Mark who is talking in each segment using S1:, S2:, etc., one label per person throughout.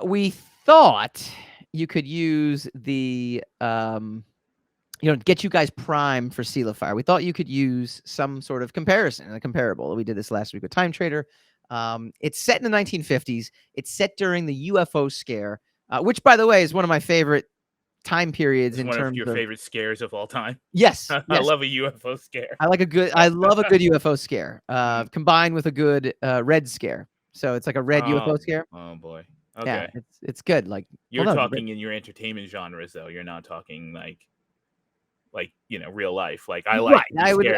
S1: We thought you could use the get you guys primed for Seila Fire. We thought you could use some sort of comparison, a comparable. We did this last week with Time Trader. It's set in the 1950s. It's set during the UFO scare, which, by the way, is one of my favorite time periods
S2: It's
S1: in
S2: one of
S1: terms
S2: your
S1: of
S2: favorite scares of all time.
S1: Yes,
S2: I
S1: yes.
S2: love a UFO scare.
S1: I love a good UFO scare, combined with a good red scare. So it's like a red UFO scare.
S2: Oh boy.
S1: Yeah,
S2: Okay.
S1: it's good. Like
S2: You're talking in your entertainment genres, though. You're not talking like real life. Like I like.
S1: Right.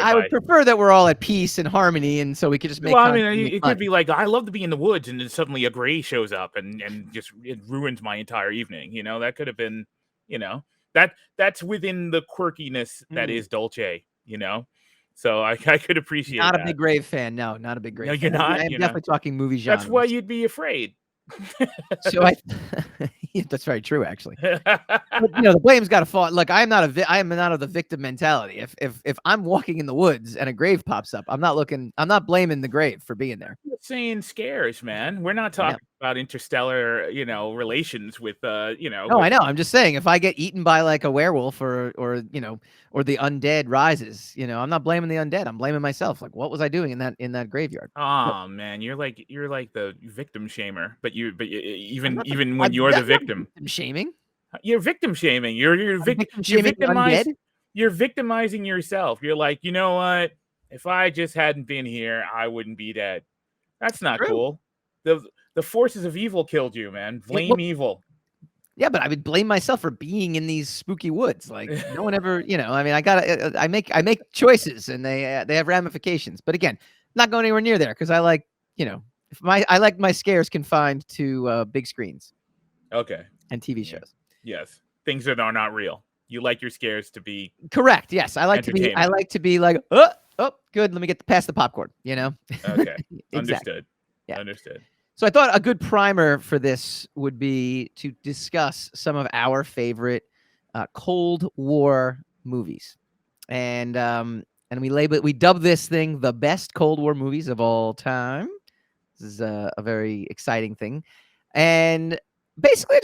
S1: I would prefer that we're all at peace and harmony, and so we could just make.
S2: Well, I mean, it could be like I love to be in the woods, and then suddenly a gray shows up, and just it ruins my entire evening. That could have been, that's within the quirkiness that is Dolce. So I could appreciate.
S1: Not a big Grave fan. No, not a big Grave.
S2: No, you're
S1: fan.
S2: not.
S1: I'm definitely talking movie genres.
S2: That's why you'd be afraid.
S1: So that's very true, actually. But, the blame's got to fall. Look, I am not of the victim mentality. If I'm walking in the woods and a grave pops up, I'm not blaming the grave for being there.
S2: I'm saying scares, man. We're not talking about interstellar, relations with, No,
S1: I know. I'm just saying if I get eaten by like a werewolf or the undead rises, I'm not blaming the undead. I'm blaming myself. Like, what was I doing in that graveyard?
S2: Oh man, you're like the victim shamer, but even when you're the victim,
S1: shaming.
S2: You're victim shaming. You're victimizing yourself. You're like, you know what? If I just hadn't been here, I wouldn't be dead. That's not cool. The forces of evil killed you, man. Blame evil.
S1: Yeah, but I would blame myself for being in these spooky woods. Like no one ever, I mean, I make choices and they have ramifications. But again, not going anywhere near there because I like, I like my scares confined to big screens.
S2: Okay.
S1: And TV shows.
S2: Yes, things that are not real. You like your scares to be
S1: correct. Yes, I like to be like, oh, good. Let me get past the popcorn.
S2: Okay.
S1: Exactly.
S2: Understood.
S1: Yeah.
S2: Understood.
S1: So I thought a good primer for this would be to discuss some of our favorite Cold War movies, and we dub this thing the best Cold War movies of all time. This is a very exciting thing, and basically,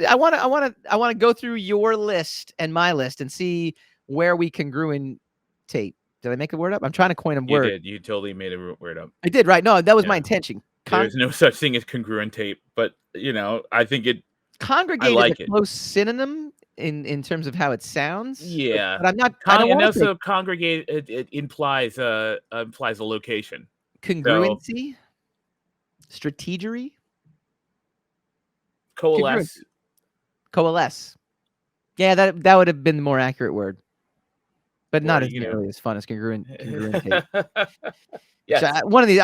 S1: I want to go through your list and my list and see where we congruent tape. Did I make a word up? I'm trying to coin a word.
S2: You did. You totally made a word up.
S1: I did, right? No, that was my intention.
S2: There's no such thing as congruent tape, but I think it.
S1: Congregate is a close synonym in terms of how it sounds.
S2: Yeah,
S1: but I'm not.
S2: And also, congregate it implies a location.
S1: Congruency, strategery, coalesce. Yeah, that would have been the more accurate word, but not as nearly as fun as congruent tape. Yes. So one of these,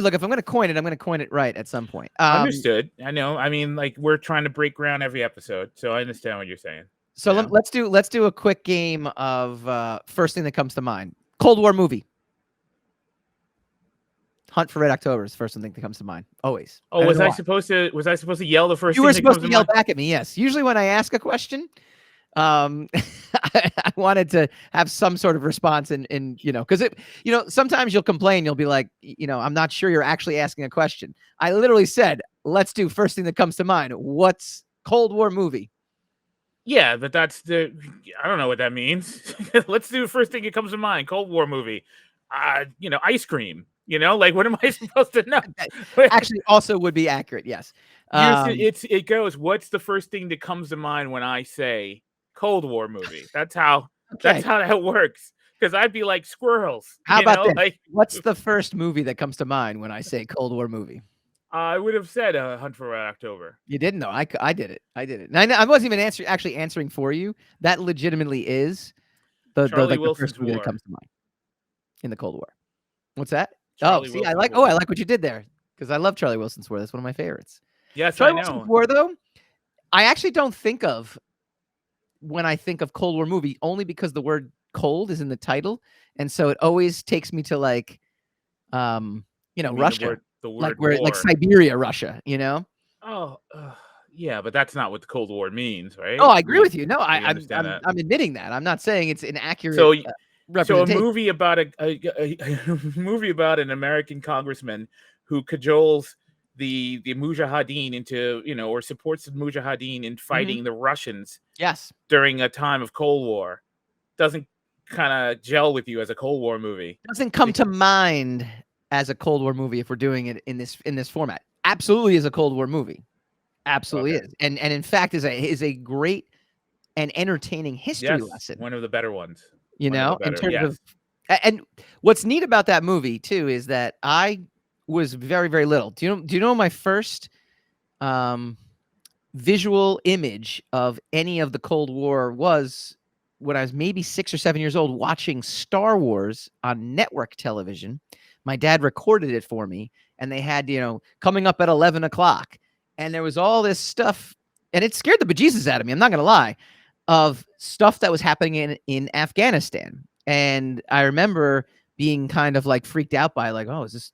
S1: look. If I'm going to coin it, I'm going to coin it right at some point.
S2: Understood. I know. I mean, like we're trying to break ground every episode, so I understand what you're saying.
S1: So let's do a quick game of first thing that comes to mind. Cold War movie. Hunt for Red October is the first thing that comes to mind. Always.
S2: Oh, was I supposed to yell the first?
S1: You were supposed to yell back at me. Yes. Usually when I ask a question, I wanted to have some sort of response and because sometimes you'll complain, you'll be like, I'm not sure you're actually asking a question. I literally said, let's do first thing that comes to mind. What's Cold War movie?
S2: Yeah, but I don't know what that means. Let's do the first thing that comes to mind. Cold War movie. Ice cream. Like what am I supposed to know?
S1: Actually, also would be accurate. Yes.
S2: It goes. What's the first thing that comes to mind when I say Cold War movie? That's how that works. Because I'd be like squirrels.
S1: How about this? Like, what's the first movie that comes to mind when I say Cold War movie?
S2: I would have said Hunt for Red October.
S1: You didn't know. I did it. And I wasn't even actually answering for you. That legitimately is the first movie that comes to mind in the Cold War. What's that? I like what you did there because I love Charlie Wilson's War. That's one of my favorites.
S2: Yes,
S1: Charlie
S2: I know.
S1: Wilson's War, though, I actually don't think of when I think of Cold War movie only because the word "cold" is in the title, and so it always takes me to like, Russia,
S2: the word
S1: like where like Siberia, Russia.
S2: Oh, yeah, but that's not what the Cold War means, right?
S1: Oh, I agree with you. No, I'm admitting that. I'm not saying it's inaccurate.
S2: So a movie about a movie about an American congressman who cajoles the Mujahideen into, or supports the Mujahideen in fighting the Russians
S1: Yes.
S2: during a time of Cold War doesn't kind of gel with you as a Cold War movie.
S1: Doesn't come to mind as a Cold War movie if we're doing it in this format. Absolutely is a Cold War movie. Absolutely is. And in fact is a great and entertaining history lesson.
S2: One of the better ones.
S1: In terms of, and what's neat about that movie too is that I was very, very little. Do you know my first visual image of any of the Cold War was when I was maybe 6 or 7 years old, watching Star Wars on network television. My dad recorded it for me, and they had, coming up at 11 o'clock, and there was all this stuff, and it scared the bejesus out of me. I'm not going to lie, of stuff that was happening in Afghanistan. And I remember being kind of like freaked out by like, oh, is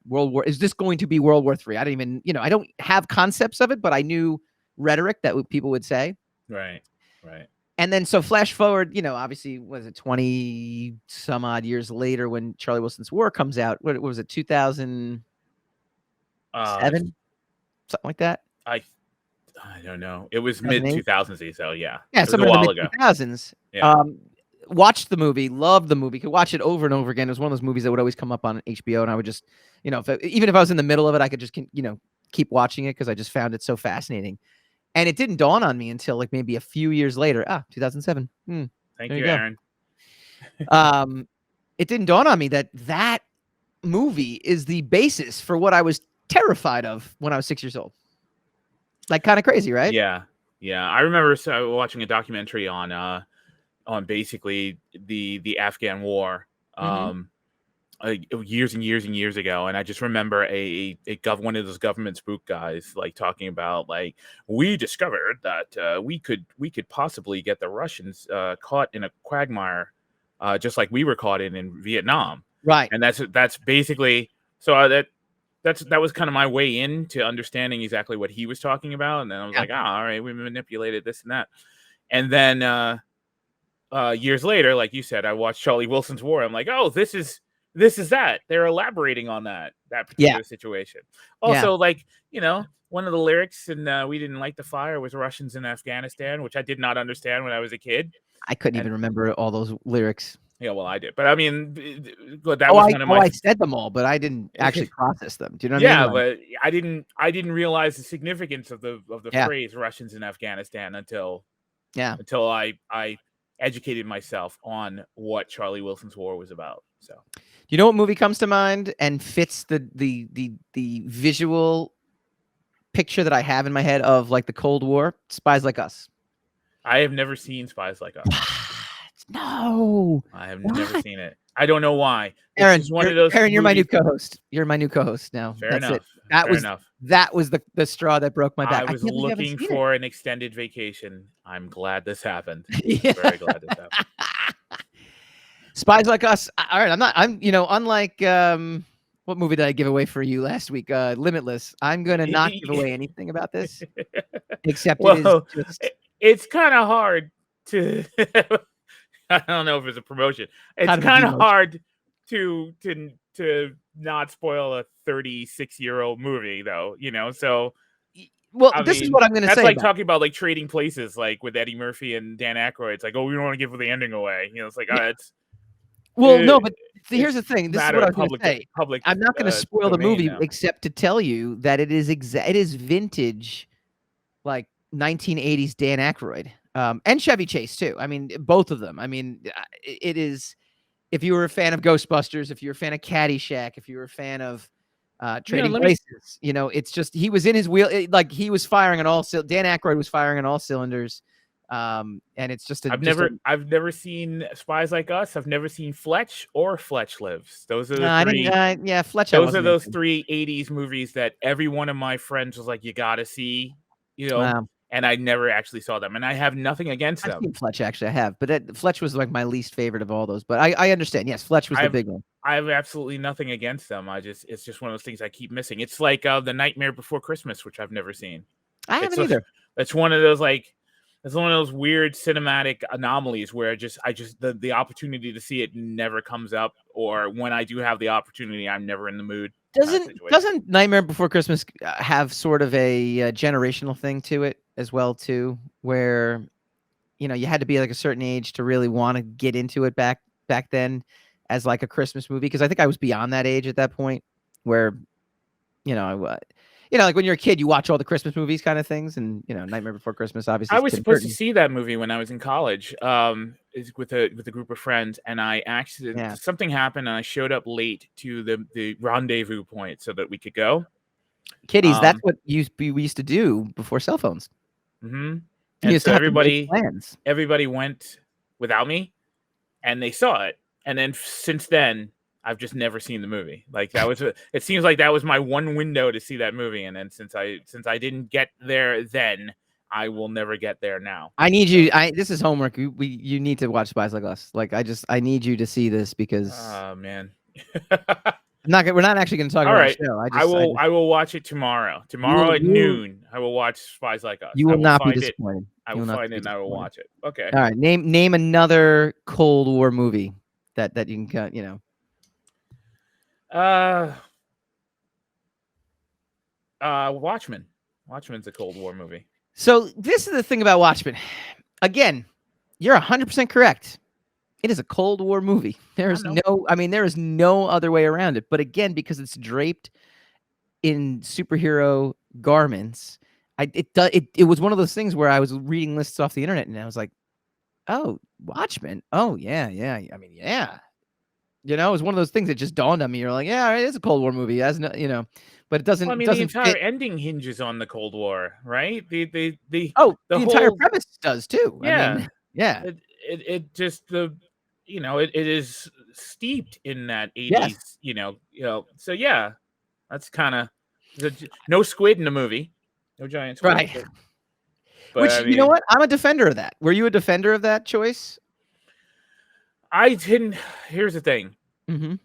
S1: this going to be World War III? I didn't even, I don't have concepts of it, but I knew rhetoric that people would say.
S2: Right.
S1: And then so flash forward, obviously, was it 20 some odd years later when Charlie Wilson's War comes out? What was it, 2007? Something like that?
S2: I don't know. It was mid 2000s, so yeah.
S1: Yeah,
S2: it was a while ago.
S1: 2000s.
S2: Yeah.
S1: Watched the movie, loved the movie, could watch it over and over again. It was one of those movies that would always come up on HBO, and I would just, even if I was in the middle of it, I could just, keep watching it because I just found it so fascinating. And it didn't dawn on me until like maybe a few years later. 2007.
S2: Thank you, Aaron.
S1: It didn't dawn on me that movie is the basis for what I was terrified of when I was 6 years old. Like, kind of crazy, right?
S2: Yeah. I remember watching a documentary on basically the Afghan War. Years and years and years ago, and I just remember one of those government spook guys like talking about like, we discovered that we could possibly get the Russians caught in a quagmire, just like we were caught in Vietnam,
S1: right?
S2: And that's basically that was kind of my way into understanding exactly what he was talking about, and then I was like, all right, we manipulated this and that, and then years later, like you said, I watched Charlie Wilson's War. I'm like, oh, this is that. They're elaborating on that particular situation. Also, like, one of the lyrics in We Didn't Light the Fire was Russians in Afghanistan, which I did not understand when I was a kid.
S1: I couldn't even remember all those lyrics.
S2: Yeah, well, I did. But I mean, that was kind of
S1: I said them all, but I didn't actually process them. Do you know what I mean?
S2: Yeah, but I didn't realize the significance of the phrase Russians in Afghanistan until I educated myself on what Charlie Wilson's War was about. So,
S1: you know what movie comes to mind and fits the visual picture that I have in my head of like the Cold War? Spies Like Us.
S2: I have never seen Spies Like Us.
S1: No,
S2: I have never seen it. I don't know why.
S1: Aaron, you're my new co-host. You're my new co-host now.
S2: Fair enough.
S1: That was the straw that broke my back.
S2: I was looking for an extended vacation. I'm glad this happened.
S1: Yeah.
S2: Very glad this happened.
S1: Spies Like Us. All right, unlike what movie did I give away for you last week? Limitless. I'm gonna not give away anything about this, except
S2: it's kind of hard to. I don't know if it's a promotion. It's kind of hard to not spoil a 36-year-old movie, though. So.
S1: Well, this is what I'm going to say.
S2: That's like talking about like Trading Places, like with Eddie Murphy and Dan Aykroyd. It's like, oh, we don't want to give the ending away. It's like, it's.
S1: Well, no, but here's the thing. This is what I was going to say. I'm not going to spoil the movie except to tell you that it is vintage, like 1980s Dan Aykroyd. And Chevy Chase too. I mean, both of them. I mean, it is. If you were a fan of Ghostbusters, if you're a fan of Caddyshack, if you were a fan of Trading Places, it's just he was in his wheel. Like he was firing on all. Dan Aykroyd was firing on all cylinders. And it's just. I've
S2: never seen Spies Like Us. I've never seen Fletch or Fletch Lives. Those are the three.
S1: Fletch.
S2: Those are those three 80s movies that every one of my friends was like, you got to see.
S1: Wow.
S2: And I never actually saw them, and I have nothing against them.
S1: I've seen Fletch, actually, I have, but Fletch was like my least favorite of all those. But I understand. Yes, Fletch was the big one.
S2: I have absolutely nothing against them. It's just one of those things I keep missing. It's like The Nightmare Before Christmas, which I've never seen.
S1: I haven't either.
S2: It's one of those it's one of those weird cinematic anomalies where the opportunity to see it never comes up, or when I do have the opportunity, I'm never in the mood. kind of situation.
S1: Doesn't Nightmare Before Christmas have sort of a generational thing to it as well too, where you had to be like a certain age to really want to get into it back then as like a Christmas movie? Because I think I was beyond that age at that point, where like when you're a kid, you watch all the Christmas movies kind of things, and Nightmare Before Christmas obviously.
S2: I
S1: Is
S2: was
S1: Tim
S2: supposed to
S1: Burton.
S2: see that movie when I was in college, with a group of friends, and I accidentally
S1: Yeah.
S2: something happened, and I showed up late to the rendezvous point so that we could go.
S1: Kiddies, that's what we used to do before cell phones.
S2: Mm-hmm.
S1: You
S2: And
S1: used
S2: so
S1: to have to make plans.
S2: everybody went without me, and they saw it. And then since then, I've just never seen the movie. Like it seems like that was my one window to see that movie. And then since I didn't get there then, I will never get there now.
S1: I need you. This is homework. You need to watch Spies Like Us. Like I need you to see this because
S2: Oh man.
S1: we're not actually going to talk
S2: All
S1: about
S2: right.
S1: the show.
S2: I will watch it tomorrow. Tomorrow at noon, I will watch Spies Like Us.
S1: You will not be disappointed.
S2: I will find it and I will watch it. Okay.
S1: All right. Name another Cold War movie that you can
S2: Watchmen. Watchmen's a Cold War movie.
S1: So this is the thing about Watchmen. Again, you're 100% correct. It is a Cold War movie. There is no other way around it. But again, because it's draped in superhero garments, it was one of those things where I was reading lists off the internet and I was like, oh, Watchmen. Oh yeah. I mean, yeah. It was one of those things that just dawned on me. You're like, yeah, it is a Cold War movie. As no, but it doesn't.
S2: Well, I mean,
S1: doesn't
S2: the entire
S1: fit.
S2: ending hinges on the Cold War, right? The
S1: entire premise does too.
S2: Yeah,
S1: I mean, yeah.
S2: It just it is steeped in that 80s.
S1: Yes.
S2: So yeah, that's kind of no squid in the movie, no giant squid.
S1: Right.
S2: But
S1: Which
S2: I mean,
S1: you know what? I'm a defender of that. Were you a defender of that choice?
S2: I didn't. Here's the thing.
S1: Mm-hmm.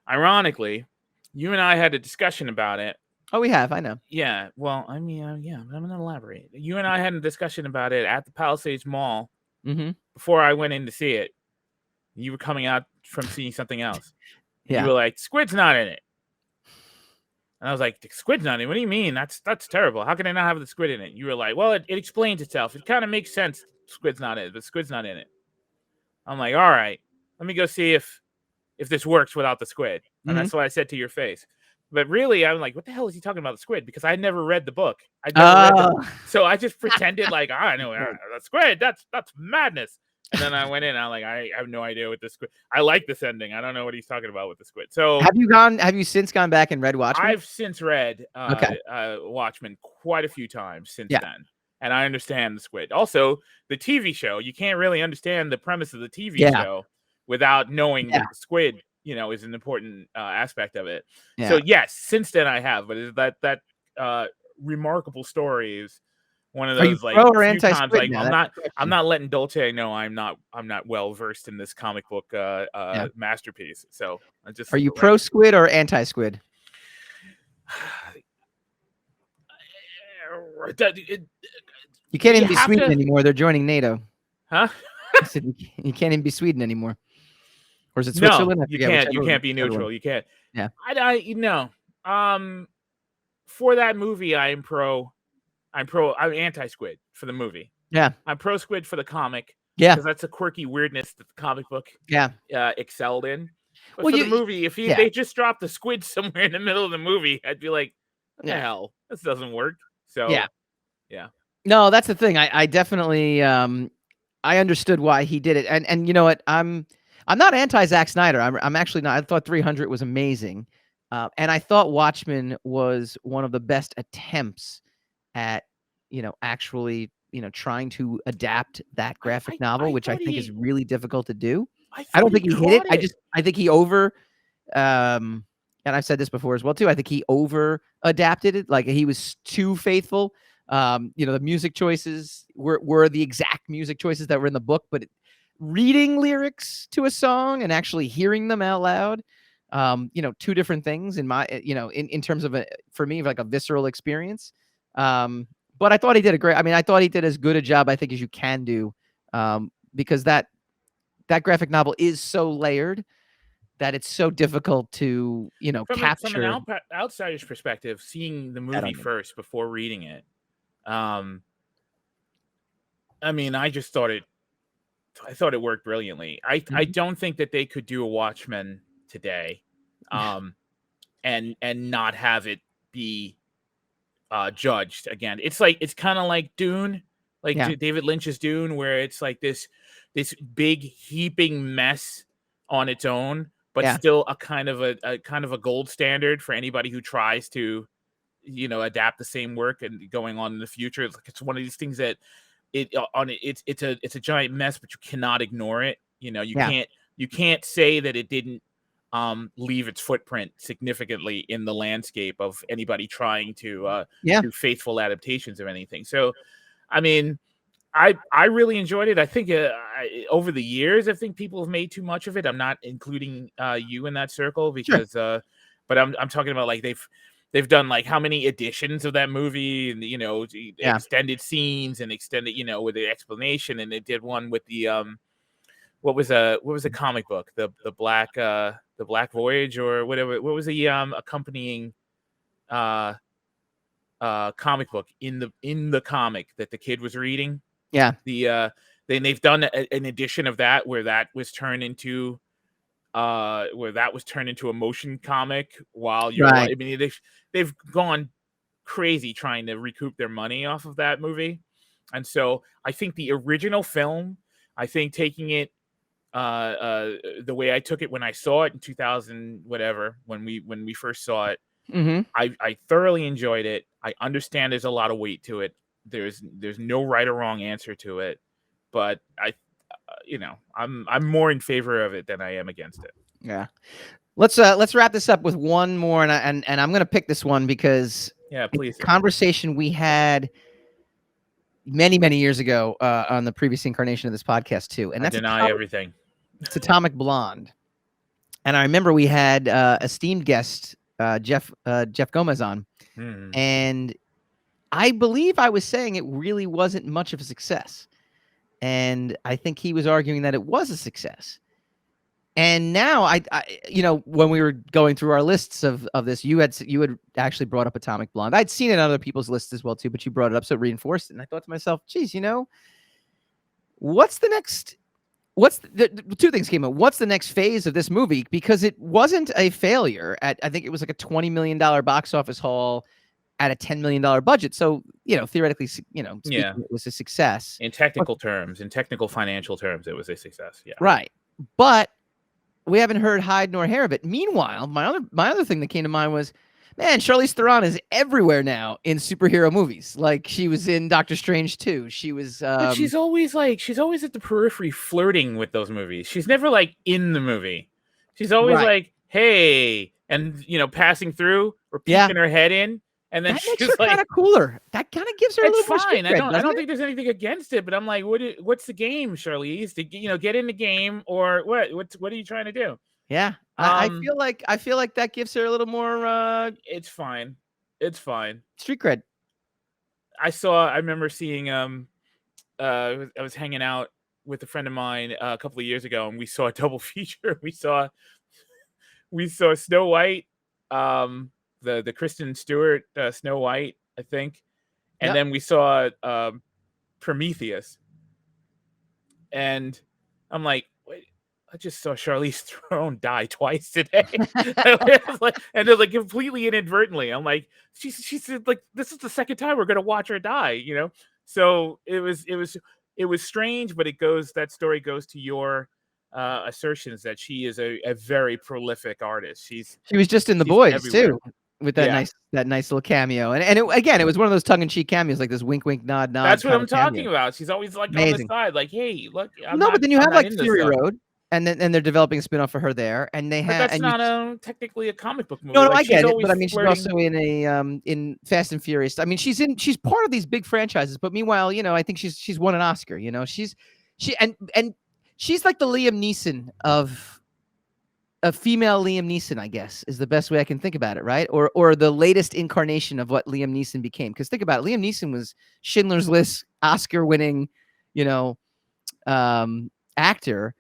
S2: Ironically, you and I had a discussion about it.
S1: Oh, we have. I know.
S2: Yeah. Well, I mean, yeah. I'm going to elaborate. You and I had a discussion about it at the Palisades Mall before I went in to see it. You were coming out from seeing something else.
S1: Yeah.
S2: You were like, "Squid's not in it," and I was like, "The squid's not in it? What do you mean? That's terrible. How can I not have the squid in it?" You were like, "Well, it explains itself. It kind of makes sense. Squid's not in it, but squid's not in it." I'm like, all right, let me go see if this works without the squid. And that's what I said to your face. But really, I'm like, what the hell is he talking about the squid? Because I never read the book. So I just pretended like, I know the squid. That's madness. And then I went in. And I'm like, I have no idea what the squid. I like this ending. I don't know what he's talking about with the squid. So
S1: have you since gone back and read Watchmen?
S2: I've since read Watchmen quite a few times since then. And I understand the squid. Also, the TV show, you can't really understand the premise of the TV show without knowing that the squid, is an important aspect of it. Yeah. So yes, since then I have, but that remarkable story is one of those like
S1: pro or anti-squid
S2: like
S1: now?
S2: I'm not letting Dolce know I'm not well versed in this comic book masterpiece. So I just
S1: Are you pro squid or anti-squid? You can't even be Sweden anymore. They're joining NATO.
S2: Huh?
S1: I said you can't even be Sweden anymore. Or is it Switzerland?
S2: No, you can't. You can't be neutral. You can't.
S1: Yeah.
S2: For that movie, I'm anti-squid for the movie.
S1: Yeah.
S2: I'm pro squid for the comic.
S1: Yeah.
S2: Because that's a quirky weirdness that the comic book excelled in. But for the movie, if they just dropped the squid somewhere in the middle of the movie, I'd be like, what the hell? This doesn't work. So yeah.
S1: No, that's the thing. I definitely I understood why he did it. And you know what? I'm not anti Zack Snyder. I'm actually not. I thought 300 was amazing. And I thought Watchmen was one of the best attempts at, actually, trying to adapt that graphic novel, which I think is really difficult to do. I don't think he hit it. I think he and I've said this before as well too. I think he over adapted it. Like he was too faithful. The music choices were the exact music choices that were in the book, but reading lyrics to a song and actually hearing them out loud, two different things in my, in terms of for me, like a visceral experience. But I thought he did I thought he did as good a job, I think, as you can do, because that graphic novel is so layered that it's so difficult to,
S2: From an
S1: capture
S2: outsider's perspective, seeing the
S1: that
S2: movie
S1: argument.
S2: first before reading it, um, I mean, I thought it worked brilliantly. I
S1: Mhm.
S2: don't think that they could do a Watchmen today, um, and not have it be judged again. It's kind of like Dune, like
S1: Yeah.
S2: David Lynch's Dune, where it's like this big heaping mess on its own, but
S1: Yeah.
S2: still a kind of a gold standard for anybody who tries to adapt the same work and going on in the future. It's one of these things that it's a giant mess, but you cannot ignore it.
S1: Yeah.
S2: You can't say that it didn't leave its footprint significantly in the landscape of anybody trying to
S1: Yeah.
S2: do faithful adaptations of anything. So, I mean, I really enjoyed it. I think over the years, I think people have made too much of it. I'm not including you in that circle
S1: Sure.
S2: because, but I'm talking about like they've done like how many editions of that movie and
S1: Yeah.
S2: extended scenes and extended with the explanation, and they did one with the what was a comic book, the Black Voyage or whatever, what was the accompanying uh comic book in the comic that the kid was reading.
S1: Yeah.
S2: The then they've done an edition of that where that was turned into a motion comic while you're
S1: Right.
S2: I mean they've gone crazy trying to recoup their money off of that movie. And so I think the original film, I think taking it the way I took it when I saw it in 2000 whatever, when we first saw it,
S1: Hmm.
S2: I thoroughly enjoyed it. I understand there's a lot of weight to it. There's no right or wrong answer to it, but I'm more in favor of it than I am against it.
S1: Yeah. Let's wrap this up with one more, and I'm gonna pick this one because
S2: Yeah,
S1: it's
S2: please
S1: a
S2: do.
S1: conversation we had many years ago on the previous incarnation of this podcast too, and
S2: I
S1: that's
S2: deny everything.
S1: it's Atomic Blonde. And I remember we had esteemed guest Jeff Gomez on,
S2: Hmm.
S1: and I believe I was saying it really wasn't much of a success, and I think he was arguing that it was a success. And now when we were going through our lists of this, you had actually brought up Atomic Blonde. I'd seen it on other people's lists as well too, but you brought it up, so it reinforced it. And I thought to myself, geez, what's the next? The two things came up. What's the next phase of this movie? Because it wasn't a failure. I think it was like a $20 million box office haul at a $10 million budget. So theoretically, speaking,
S2: Yeah,
S1: it was a success.
S2: in technical terms, in technical financial terms, it was a success. Yeah.
S1: Right, but we haven't heard hide nor hair of it. Meanwhile, my other thing that came to mind was, man, Charlize Theron is everywhere now in superhero movies. Like she was in Doctor Strange 2. She was
S2: But she's always at the periphery flirting with those movies. She's never like in the movie. She's always
S1: right.
S2: like, hey, and passing through or
S1: Yeah,
S2: peeking her head in. And then
S1: that makes her
S2: she's
S1: kind
S2: like,
S1: of cooler. That kind of gives her a
S2: it's
S1: little more street
S2: fine.
S1: cred,
S2: I
S1: doesn't
S2: don't
S1: it?
S2: think there's anything against it, but I'm like, what's the game, Charlize? To get in the game or what? What are you trying to do?
S1: Yeah,
S2: Um,
S1: I feel like that gives her a little more
S2: it's fine. It's fine.
S1: street cred.
S2: I remember seeing I was hanging out with a friend of mine a couple of years ago, and we saw a double feature. We saw Snow White, the Kristen Stewart Snow White, I think, and
S1: Yep.
S2: then we saw Prometheus, and I'm like, wait, I just saw Charlize Theron die twice today. And they're like completely inadvertently. I'm like, she said like this is the second time we're gonna watch her die. So it was strange, but that story goes to your assertions that she is a very prolific artist.
S1: She was just in The
S2: She's
S1: Boys
S2: everywhere.
S1: too, with
S2: Yeah.
S1: that nice little cameo. And again, it was one of those tongue in cheek cameos, like this wink wink nod
S2: That's what
S1: kind
S2: I'm
S1: of cameo.
S2: talking about. She's always like on the
S1: Amazing.
S2: side, like, hey, look,
S1: Well, no, but then you
S2: I'm
S1: have
S2: not
S1: like
S2: in this
S1: Fury
S2: stuff.
S1: Road, and they're developing a spin-off for her there, and they
S2: But
S1: have
S2: that's not technically a comic book movie.
S1: no,
S2: Like
S1: I
S2: she's
S1: get it, but
S2: always
S1: I mean, she's
S2: flirting.
S1: also in Fast and Furious. I mean, she's part of these big franchises, but meanwhile, I think she's won an Oscar. And she's like the Liam Neeson of a female Liam Neeson, I guess, is the best way I can think about it, right? Or the latest incarnation of what Liam Neeson became. Because think about it, Liam Neeson was Schindler's List, Oscar-winning, you know, actor,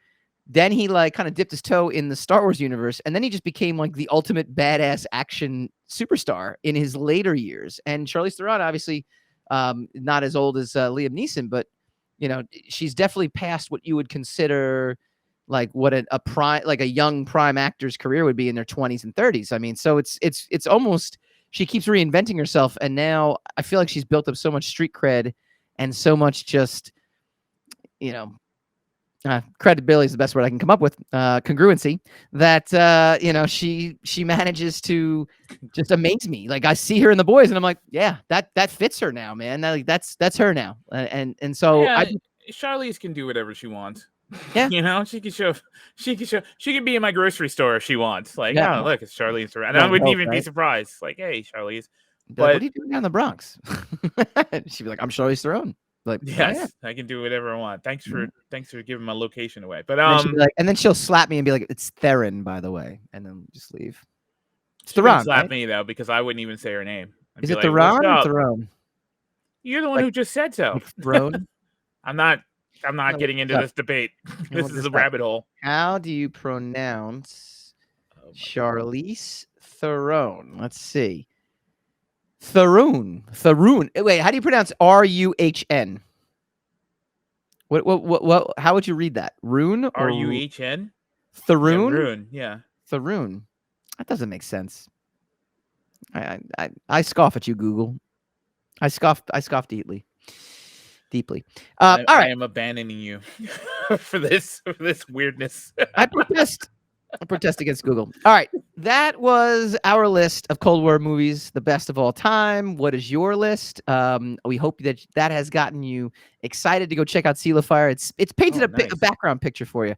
S1: then he like kind of dipped his toe in the Star Wars universe, and then he just became like the ultimate badass action superstar in his later years. And Charlize Theron, obviously, not as old as Liam Neeson, but she's definitely past what you would consider like what a prime, like a young prime actor's career would be in their 20s and 30s. I mean, so it's almost, she keeps reinventing herself, and now I feel like she's built up so much street cred and so much just credibility is the best word I can come up with, congruency, that she manages to just amaze me. Like, I see her in The Boys and I'm like, yeah, that fits her now, man. That's her now. And so
S2: yeah, Charlize can do whatever she wants.
S1: Yeah.
S2: She can be in my grocery store if she wants. Like,
S1: Yeah.
S2: oh, look, it's Charlize Theron. And I wouldn't even be surprised. Like, hey, Charlize.
S1: But like, what are you doing down in the Bronx? She'd be like, I'm Charlize Theron. Like,
S2: yes,
S1: oh, yeah.
S2: I can do whatever I want. Thanks for giving my location away. But
S1: and then she'll slap me and be like, it's Theron, by the way, and then just leave. It's
S2: she
S1: Theron.
S2: Slap
S1: right?
S2: me though, because I wouldn't even say her name.
S1: Is it Theron or Theron?
S2: You're the one who just said so.
S1: Throne.
S2: I'm not getting into this debate. This is a rabbit hole.
S1: How do you pronounce Charlize Theron? Let's see. Theron. Wait, how do you pronounce Ruhn? What? How would you read that? Rune or
S2: Ruhn?
S1: Theron?
S2: Yeah, Rune. Yeah.
S1: Theron. That doesn't make sense. I scoff at you, Google. I scoff deeply. All right.
S2: I am abandoning you for this weirdness.
S1: I protest against Google. All right. That was our list of Cold War movies, the best of all time. What is your list? We hope that has gotten you excited to go check out Seila Fire. It's painted a background picture for you.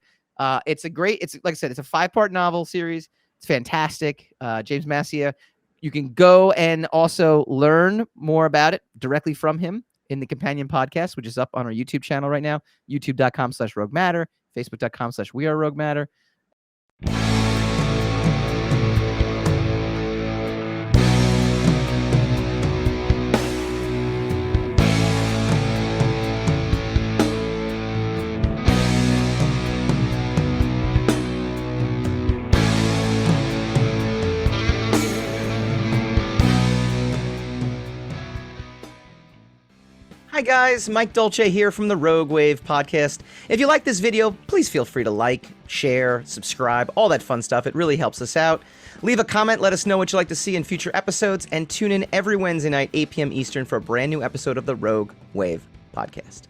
S1: It's like I said, it's a 5-part novel series. It's fantastic. James Massier. You can go and also learn more about it directly from him in the companion podcast, which is up on our YouTube channel right now, youtube.com/Rogue Matter, facebook.com/We Are Rogue Matter. Hi guys, Mike Dolce here from the Rogue Wave podcast. If you like this video, please feel free to like, share, subscribe, all that fun stuff. It really helps us out. Leave a comment, let us know what you'd like to see in future episodes, and tune in every Wednesday night, 8 p.m. Eastern, for a brand new episode of the Rogue Wave podcast.